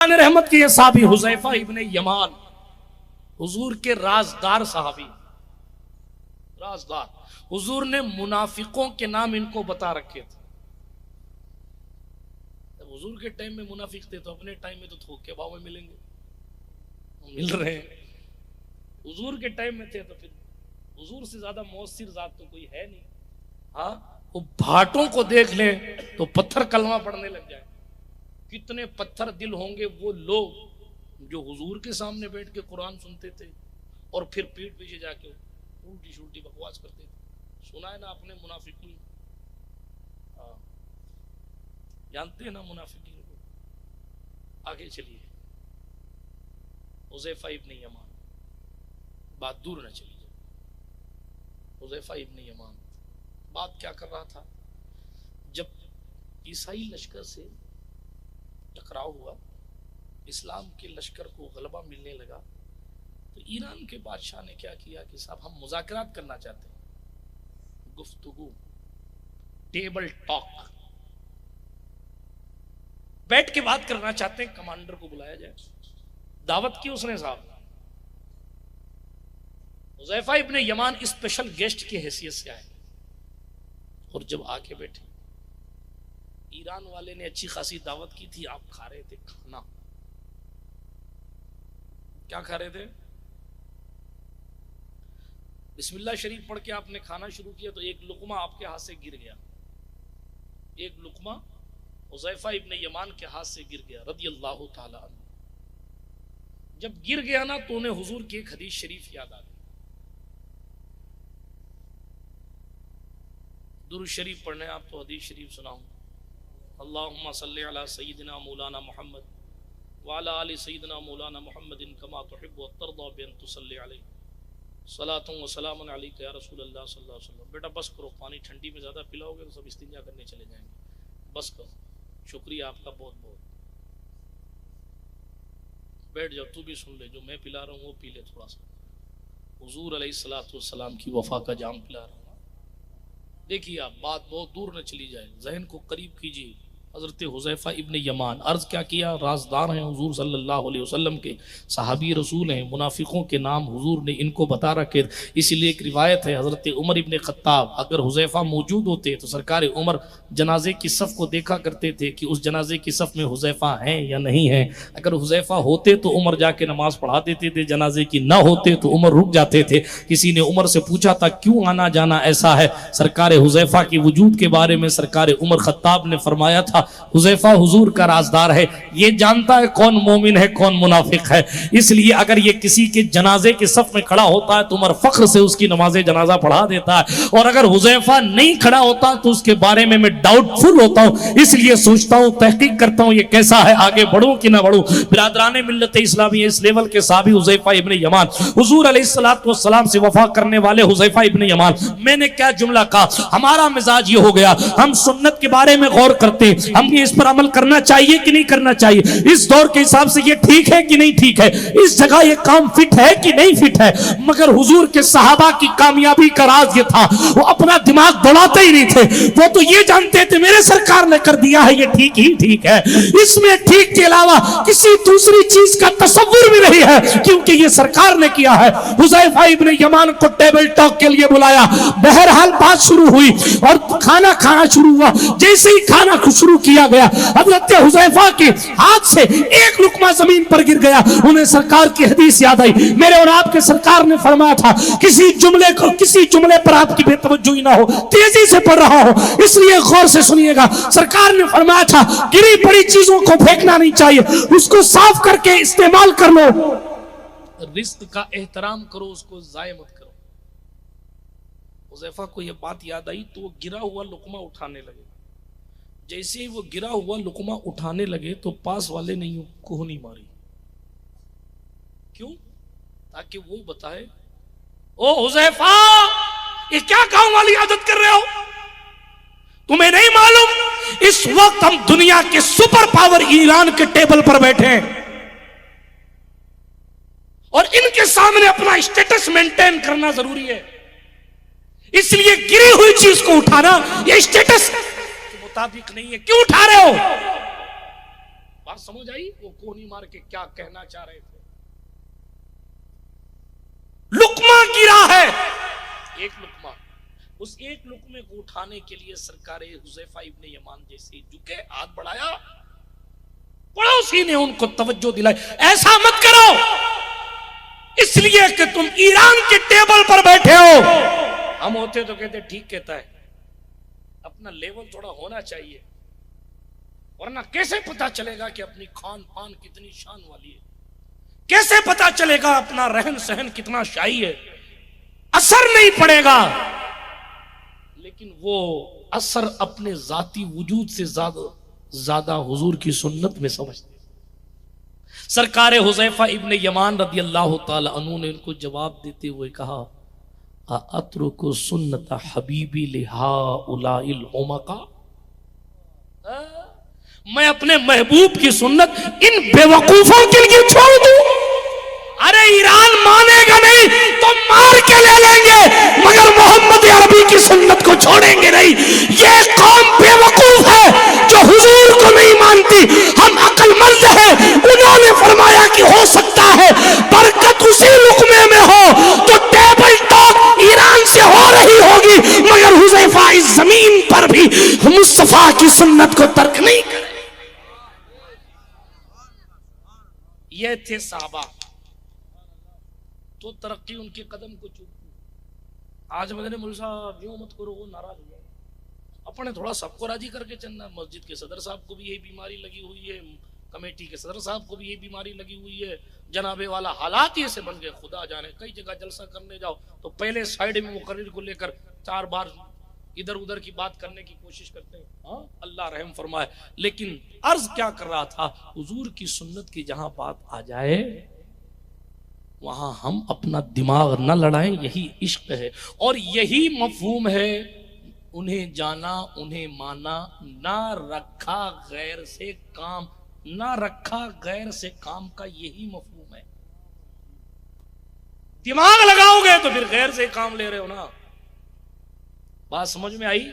رحمت کے یہ صحابی حذیفہ ابن یمان، حضور کے رازدار صحابی، رازدار، حضور نے منافقوں کے نام ان کو بتا رکھے تھے۔ حضور کے ٹائم میں منافق تھے تو اپنے ٹائم میں تو تھوک کے باؤ میں ملیں گے، مل رہے ہیں۔ حضور کے ٹائم میں تھے تو پھر حضور سے زیادہ مؤثر ذات تو کوئی ہے نہیں۔ ہاں، وہ بھاٹوں کو دیکھ لیں تو پتھر کلمہ پڑھنے لگ جائے۔ کتنے پتھر دل ہوں گے وہ لوگ جو حضور کے سامنے بیٹھ کے قرآن سنتے تھے اور پھر پیٹھ پیچھے جا کے الٹی شلٹی بکواس کرتے تھے۔ سنا ہے نا اپنے منافقین، جانتے ہیں نا منافقین کو۔ آگے چلیے، حذیفہ ابن یمان، بات دور نہ چلی جائے۔ حذیفہ ابن یمان بات کیا کر رہا تھا؟ جب عیسائی لشکر سے ٹکراؤ ہوا، اسلام کے لشکر کو غلبہ ملنے لگا، تو ایران کے بادشاہ نے کیا کیا کہ صاحب ہم مذاکرات کرنا چاہتے ہیں، گفتگو، ٹیبل ٹاک، بیٹھ کے بات کرنا چاہتے ہیں، کمانڈر کو بلایا جائے۔ دعوت کی اس نے صاحب۔ حذیفہ ابن یمان اسپیشل گیسٹ کی حیثیت سے آئے، اور جب آ کے بیٹھے، ایران والے نے اچھی خاصی دعوت کی تھی، آپ کھا رہے تھے کھانا۔ کیا کھا رہے تھے؟ بسم اللہ شریف پڑھ کے آپ نے کھانا شروع کیا تو ایک لقمہ آپ کے ہاتھ سے گر گیا، ایک لقمہ حذیفہ ابن یمان کے ہاتھ سے گر گیا رضی اللہ تعالی عنہ۔ جب گر گیا نا تو انہیں حضور کی ایک حدیث شریف یاد آ گئی۔ درود شریف پڑھنے آپ تو حدیث شریف سناؤں۔ اللہم صلی علی سیدنا مولانا محمد وعلی آل سیدنا مولانا محمد کما تحب وترضى بان تصلی علیہ صلاۃ و سلام علیک یا رسول اللہ صلی اللہ علیہ وسلم۔ بیٹا بس کرو، پانی ٹھنڈی میں زیادہ پلاؤ گے تو سب استنجا کرنے چلے جائیں گے، بس کرو۔ شکریہ آپ کا بہت بہت۔ بیٹھ جاؤ، تو بھی سن لے، جو میں پلا رہا ہوں وہ پی لے تھوڑا سا۔ حضور علیہ الصلوۃ والسلام کی وفا کا جام پلا رہا ہوں۔ دیکھیے آپ، بات بہت دور نہ چلی جائے، ذہن کو قریب کیجیے۔ حضرت حذیفہ ابن یمان عرض کیا کیا، رازدار ہیں حضور صلی اللہ علیہ وسلم کے، صحابی رسول ہیں، منافقوں کے نام حضور نے ان کو بتا رکھے۔ اس لیے ایک روایت ہے، حضرت عمر ابن خطاب اگر حذیفہ موجود ہوتے تو سرکار عمر جنازے کی صف کو دیکھا کرتے تھے کہ اس جنازے کی صف میں حذیفہ ہیں یا نہیں ہیں۔ اگر حذیفہ ہوتے تو عمر جا کے نماز پڑھا دیتے تھے، جنازے کی نہ ہوتے تو عمر رک جاتے تھے۔ کسی نے عمر سے پوچھا تھا کیوں آنا جانا ایسا ہے سرکار حذیفہ کی وجود کے بارے میں، سرکار عمر خطاب نے فرمایا تھا حذیفہ حضور کا رازدار ہے، یہ جانتا ہے کون مومن ہے کون منافق ہے، اس لیے اگر یہ کسی کے جنازے کے صف میں کھڑا ہوتا ہے تو عمر فخر سے اس کی نماز جنازہ پڑھا دیتا ہے، اور اگر حذیفہ نہیں کھڑا ہوتا تو اس کے بارے میں ڈاؤٹ فل ہوتا ہوں، اس لیے سوچتا ہوں، تحقیق کرتا ہوں یہ کیسا ہے، آگے بڑھوں کہ نہ بڑھوں۔ برادران ملت اسلامی، اس لیول کے صحابی حذیفہ ابن یمان، حضور علیہ الصلوۃ والسلام سے وفا کرنے والے حذیفہ ابن یمان۔ میں نے کیا جملہ کہا، ہمارا مزاج یہ ہو گیا، ہم سنت کے بارے میں غور کرتے ہیں، ہم اس پر عمل کرنا چاہیے کہ نہیں کرنا چاہیے، اس دور کے حساب سے یہ ٹھیک ہے کہ نہیں ٹھیک ہے، اس جگہ یہ کام فٹ ہے کہ نہیں فٹ ہے۔ مگر حضور کے صحابہ کی کامیابی کا راز یہ تھا، وہ اپنا دماغ دوڑاتے ہی نہیں تھے، وہ تو یہ جانتے تھے میرے سرکار نے کر دیا ہے، یہ ٹھیک ہی ٹھیک ہے، اس میں ٹھیک کے علاوہ کسی دوسری چیز کا تصور بھی نہیں ہے، کیونکہ یہ سرکار نے کیا ہے۔ حذیفہ ابن یمان کو ٹیبل ٹاک کے لیے بلایا، بہرحال بات شروع ہوئی اور کھانا کھانا شروع ہوا۔ جیسے ہی کھانا شروع کیا گیا، حضرت حذیفہ کے ہاتھ سے ایک لقمہ زمین پر گر گیا، انہیں سرکار کی حدیث یاد آئی، میرے اور آپ کے سرکار نے فرمایا تھا کسی جملے پر آپ کی بے توجہی نہ ہو، تیزی سے پڑھ رہا ہو، اس لیے غور سے سنیے گا۔ سرکار نے فرمایا تھا گری پڑی چیزوں کو پھینکنا نہیں چاہیے، اس کو صاف کر کے استعمال کر لو، رزق کا احترام کرو، اس کو ضائع مت کرو۔ حذیفہ کو یہ بات یاد آئی تو وہ گرا ہوا لقمہ اٹھانے لگے۔ جیسے ہی وہ گرا ہوا لقمہ اٹھانے لگے تو پاس والے نے یوں کوہنی ماری۔ کیوں؟ تاکہ وہ بتائے، او حذیفہ یہ کیا گاؤں والی عادت کر رہے ہو، تمہیں نہیں معلوم اس وقت ہم دنیا کے سپر پاور ایران کے ٹیبل پر بیٹھے ہیں اور ان کے سامنے اپنا اسٹیٹس مینٹین کرنا ضروری ہے، اس لیے گری ہوئی چیز کو اٹھانا یہ اسٹیٹس مطابق نہیں ہے، کیوں اٹھا رہے ہو؟ بات سمجھ آئی وہ کونی مار کے کیا کہنا چاہ رہے تھے؟ لقمہ گرا ہے، ایک لقمہ، اس ایک لقمے کو اٹھانے کے لیے سرکار حذیفہ ابن یمان جیسے جھکے، ہاتھ بڑھایا، پڑوسی نے ان کو توجہ دلائی، ایسا مت کرو اس لیے کہ تم ایران کے ٹیبل پر بیٹھے ہو۔ ہم ہوتے تو کہتے ٹھیک کہتا ہے، اپنا لیول تھوڑا ہونا چاہیے، ورنہ کیسے پتا چلے گا کہ اپنی خان پان کتنی شان والی ہے، کیسے پتا چلے گا اپنا رہن سہن کتنا شاہی ہے، اثر نہیں پڑے گا۔ لیکن وہ اثر اپنے ذاتی وجود سے زیادہ حضور کی سنت میں سمجھتے۔ سرکار حذیفہ ابن یمان رضی اللہ تعالی عنہ نے ان کو جواب دیتے ہوئے کہا، اترک سنت حبیبی لہؤلاء الحمقاء، میں اپنے محبوب کی سنت ان بے وقوفوں کے لیے چھوڑ دوں؟ ارے ایران مانے گا نہیں تو مار کے لے لیں گے، مگر محمد عربی کی سنت کو چھوڑیں گے نہیں۔ یہ قوم بے وقوف ہے جو حضور کو نہیں مانتی، ہم عقل مند ہیں۔ انہوں نے فرمایا کہ ہو سکتا ہے برکت اسی لقمے میں ہو تو ٹیبل ٹاک ایران سے ہو رہی ہوگی، مگر حذیفہ اس زمین پر بھی مصطفیٰ کی سنت کو ترک نہیں کرے۔ یہ تھے صحابہ، تو ترقی ان کے قدم کو چومتی۔ آج مدنی مول صاحب یوں مت کرو، وہ ناراض ہو جائے، اپنے تھوڑا سب کو راضی کر کے چلنا۔ مسجد کے صدر صاحب کو بھی یہی بیماری لگی ہوئی ہے، کمیٹی کے صدر صاحب کو بھی یہی بیماری لگی ہوئی ہے، جناب والا حالات یہ سے بن گئے، خدا جانے۔ کئی جگہ جلسہ کرنے جاؤ تو پہلے سائیڈ میں مقرر کو لے کر 4 بار ادھر ادھر کی بات کرنے کی کوشش کرتے ہیں۔ ہاں اللہ رحم فرمائے۔ لیکن عرض کیا کر رہا تھا، حضور کی سنت کی جہاں بات آ جائے وہاں ہم اپنا دماغ نہ لڑائیں، یہی عشق ہے اور یہی مفہوم ہے۔ انہیں جانا، انہیں مانا، نہ رکھا غیر سے کام، نہ رکھا غیر سے کام کا یہی مفہوم ہے۔ دماغ لگاؤ گے تو پھر غیر سے کام لے رہے ہو نا۔ بات سمجھ میں آئی؟